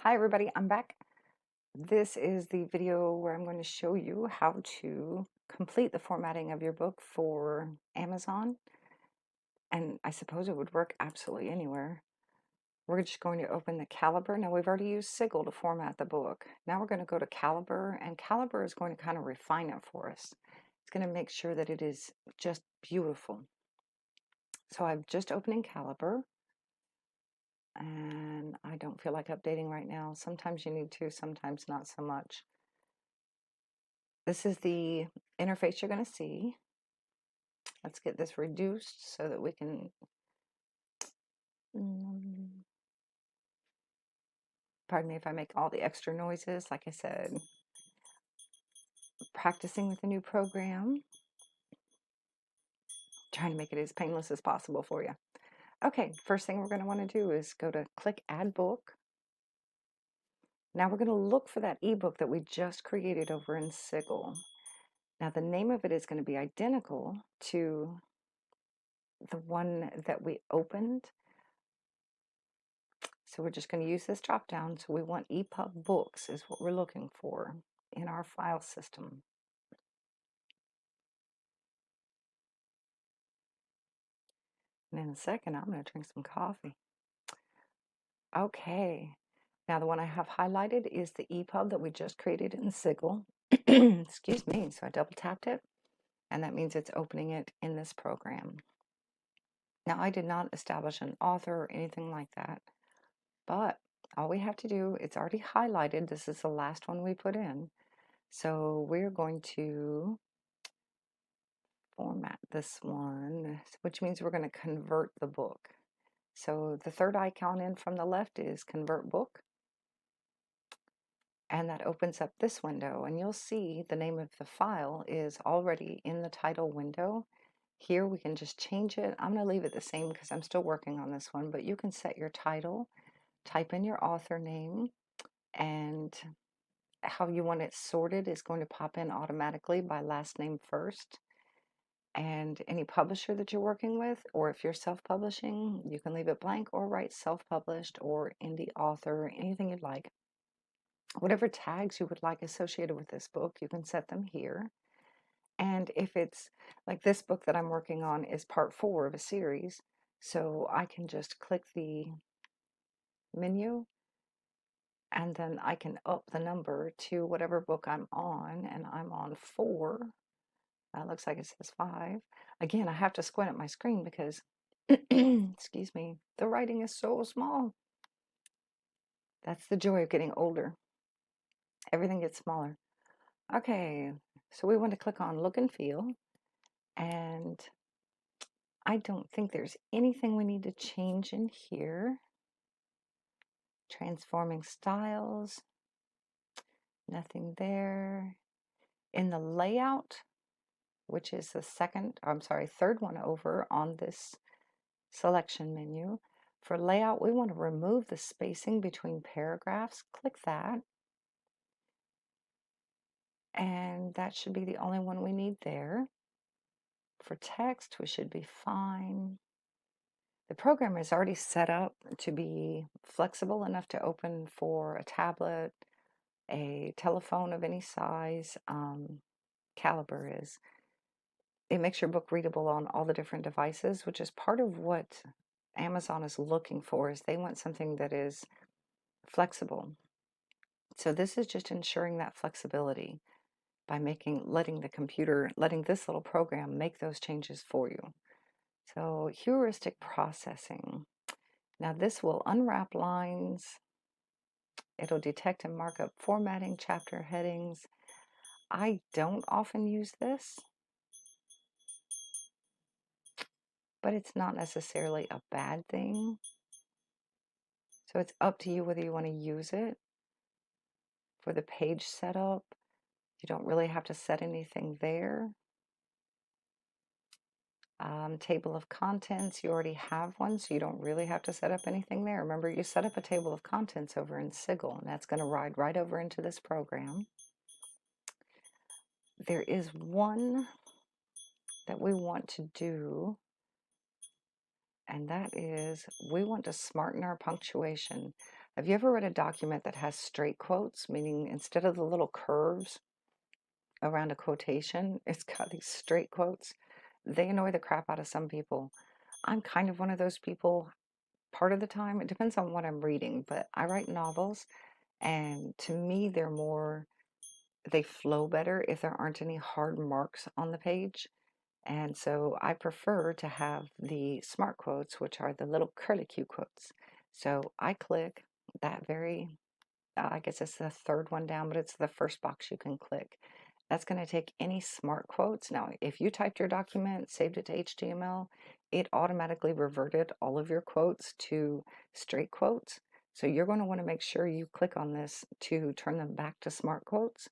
Hi everybody, I'm back. This is the video where I'm going to show you how to complete the formatting of your book for Amazon. And I suppose it would work absolutely anywhere. We're just going to open the Calibre. Now we've already used Sigil to format the book. Now we're going to go to Calibre, and Calibre is going to kind of refine it for us. It's going to make sure that it is just beautiful. So I'm just opening Calibre. And I don't feel like updating right now. Sometimes you need to, sometimes not so much. This is the interface you're going to see. Let's get this reduced so that we can, pardon me if I make all the extra noises. Like I said, practicing with a new program, trying to make it as painless as possible for you. Okay, first thing we're going to want to do is go to click Add Book. Now we're going to look for that ebook that we just created over in Sigil. Now the name of it is going to be identical to the one that we opened. So we're just going to use this drop down. So we want epub books is what we're looking for in our file system. And in a second, I'm going to drink some coffee. Okay. Now the one I have highlighted is the epub that we just created in Sigil. Excuse me. So I double tapped it, and that means it's opening it in this program. Now I did not establish an author or anything like that, but all we have to do, it's already highlighted. This is the last one we put in. So we're going to format this one, which means we're going to convert the book. So the third icon in from the left is Convert Book. And that opens up this window, and you'll see the name of the file is already in the title window. Here we can just change it. I'm going to leave it the same because I'm still working on this one, but you can set your title, type in your author name, and how you want it sorted is going to pop in automatically by last name first. And any publisher that you're working with, or if you're self-publishing, you can leave it blank or write self-published or indie author, anything you'd like. Whatever tags you would like associated with this book, you can set them here. And if it's like this book that I'm working on is part 4 of a series, so I can just click the menu and then I can up the number to whatever book I'm on, and I'm on 4. Looks like it says 5. Again, I have to squint at my screen because, excuse me, the writing is so small. That's the joy of getting older. Everything gets smaller. Okay, so we want to click on Look and Feel, and I don't think there's anything we need to change in here. Transforming styles, nothing there. In the layout, which is the third one over on this selection menu, for layout, we want to remove the spacing between paragraphs. Click that. And that should be the only one we need there. For text, we should be fine. The program is already set up to be flexible enough to open for a tablet, a telephone of any size. Calibre is. It makes your book readable on all the different devices, which is part of what Amazon is looking for, is they want something that is flexible. So this is just ensuring that flexibility by letting this little program make those changes for you. So heuristic processing. Now this will unwrap lines. It'll detect and mark up formatting, chapter headings. I don't often use this, but it's not necessarily a bad thing. So it's up to you whether you want to use it. For the page setup, you don't really have to set anything there. Table of contents, you already have one, so you don't really have to set up anything there. Remember, you set up a table of contents over in Sigil, and that's going to ride right over into this program. There is one that we want to do, and that is we want to smarten our punctuation. Have you ever read a document that has straight quotes, meaning instead of the little curves around a quotation, it's got these straight quotes? They annoy the crap out of some people. I'm kind of one of those people part of the time. It depends on what I'm reading, but I write novels, and to me, they flow better if there aren't any hard marks on the page. And so I prefer to have the smart quotes, which are the little curlicue quotes. So I click that I guess it's the third one down, but it's the first box you can click. That's going to take any smart quotes. Now, if you typed your document, saved it to HTML, it automatically reverted all of your quotes to straight quotes. So you're going to want to make sure you click on this to turn them back to smart quotes.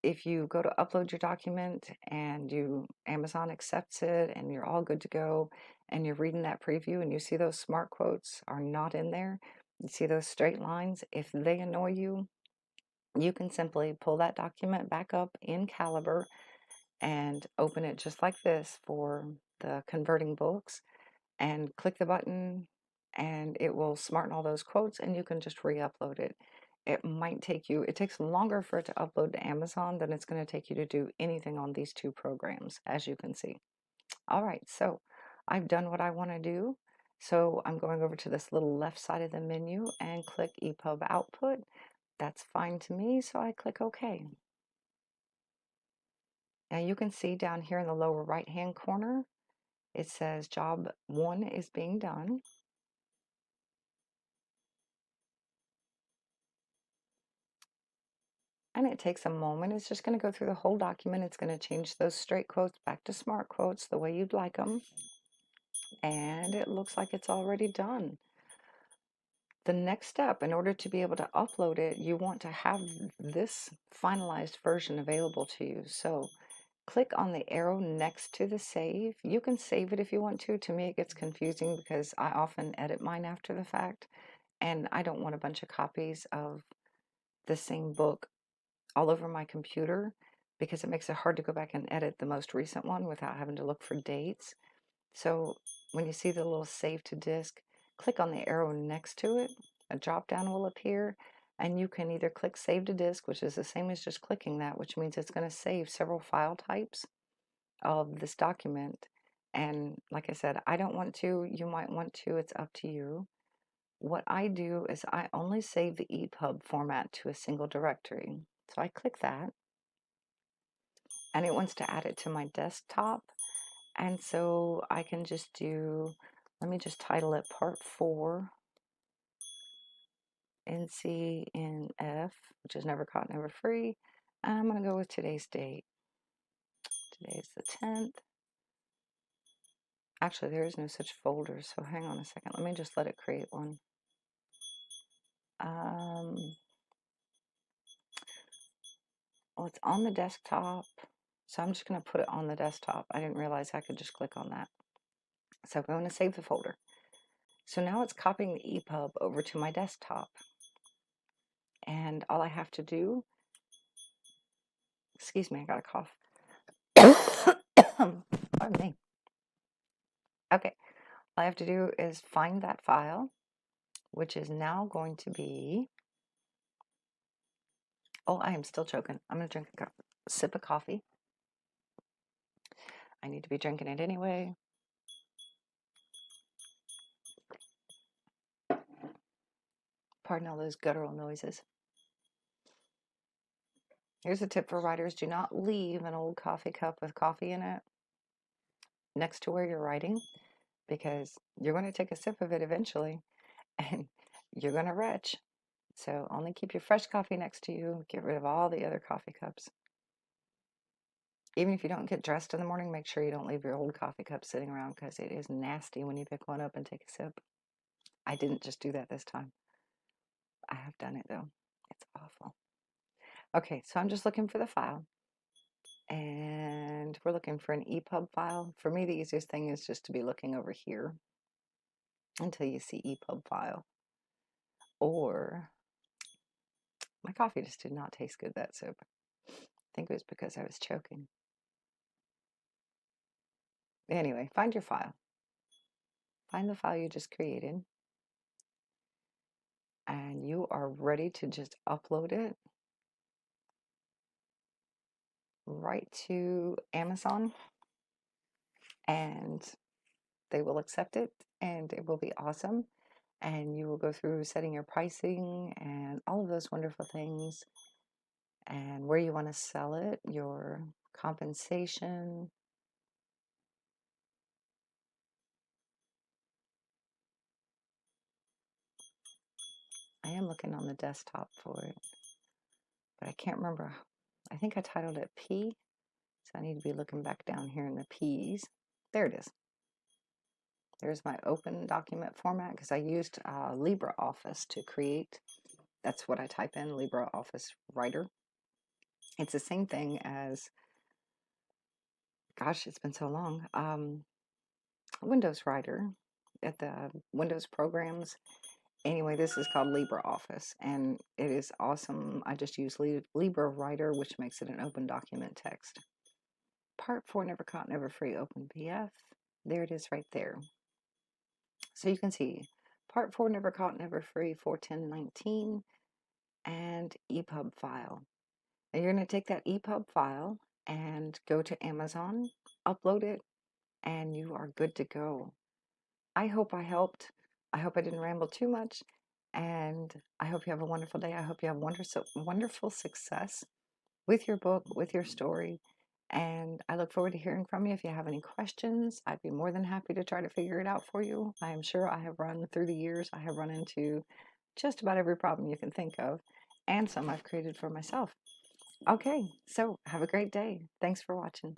If you go to upload your document and Amazon accepts it and you're all good to go and you're reading that preview and you see those smart quotes are not in there, you see those straight lines, if they annoy you, you can simply pull that document back up in Calibre and open it just like this for the converting books and click the button and it will smarten all those quotes and you can just re-upload it. It takes longer for it to upload to Amazon than it's going to take you to do anything on these two programs, as you can see. All right, so I've done what I want to do. So I'm going over to this little left side of the menu and click EPUB output. That's fine to me, so I click OK. Now you can see down here in the lower right hand corner, it says job 1 is being done. And it takes a moment. It's just going to go through the whole document. It's going to change those straight quotes back to smart quotes the way you'd like them. And it looks like it's already done. The next step, in order to be able to upload it, you want to have this finalized version available to you. So click on the arrow next to the save. You can save it if you want to. To me, it gets confusing because I often edit mine after the fact. And I don't want a bunch of copies of the same book all over my computer because it makes it hard to go back and edit the most recent one without having to look for dates. So when you see the little save to disk, click on the arrow next to it. A drop down will appear and you can either click save to disk, which is the same as just clicking that, which means it's going to save several file types of this document. And like I said, I don't want to, you might want to, it's up to you. What I do is I only save the EPUB format to a single directory. So I click that and it wants to add it to my desktop. And so I can just let me just title it Part 4, NCNF, which is Never Caught, Never Free. And I'm going to go with today's date. Today is the 10th. Actually, there is no such folder, so hang on a second. Let me just let it create one. Well, it's on the desktop, so I'm just going to put it on the desktop. I didn't realize I could just click on that. So I'm going to save the folder. So now it's copying the EPUB over to my desktop. And all I have to do, excuse me, I got a cough. Pardon me. Okay, all I have to do is find that file, which is now going to be, oh, I am still choking. I'm going to drink a sip of coffee. I need to be drinking it anyway. Pardon all those guttural noises. Here's a tip for writers. Do not leave an old coffee cup with coffee in it next to where you're writing, because you're going to take a sip of it eventually and you're going to retch. So only keep your fresh coffee next to you. Get rid of all the other coffee cups. Even if you don't get dressed in the morning, make sure you don't leave your old coffee cup sitting around because it is nasty when you pick one up and take a sip. I didn't just do that this time. I have done it though. It's awful. Okay, so I'm just looking for the file. And we're looking for an EPUB file. For me, the easiest thing is just to be looking over here until you see EPUB file. Or my coffee just did not taste good that sip. I think it was because I was choking. Anyway, find your file. Find the file you just created. and you are ready to just upload it right to Amazon, and they will accept it, and it will be awesome. And you will go through setting your pricing and all of those wonderful things, and where you want to sell it, your compensation. I am looking on the desktop for it, but I can't remember. I think I titled it P, so I need to be looking back down here in the P's. There it is. There's my open document format, because I used LibreOffice to create. That's what I type in, LibreOffice Writer. It's the same thing as, gosh, it's been so long, Windows Writer at the Windows programs. Anyway, this is called LibreOffice, and it is awesome. I just use LibreWriter, which makes it an open document text. Part 4, Never Caught, Never Free, Open PDF. There it is right there. So you can see Part 4, Never Caught, Never Free, 41019, and EPUB file. Now you're going to take that EPUB file and go to Amazon, upload it, and you are good to go. I hope I helped. I hope I didn't ramble too much. And I hope you have a wonderful day. I hope you have wonderful success with your book, with your story. And I look forward to hearing from you. If you have any questions, I'd be more than happy to try to figure it out for you. I am sure I have run through the years, I have run into just about every problem you can think of, and some I've created for myself. Okay, so have a great day. Thanks for watching.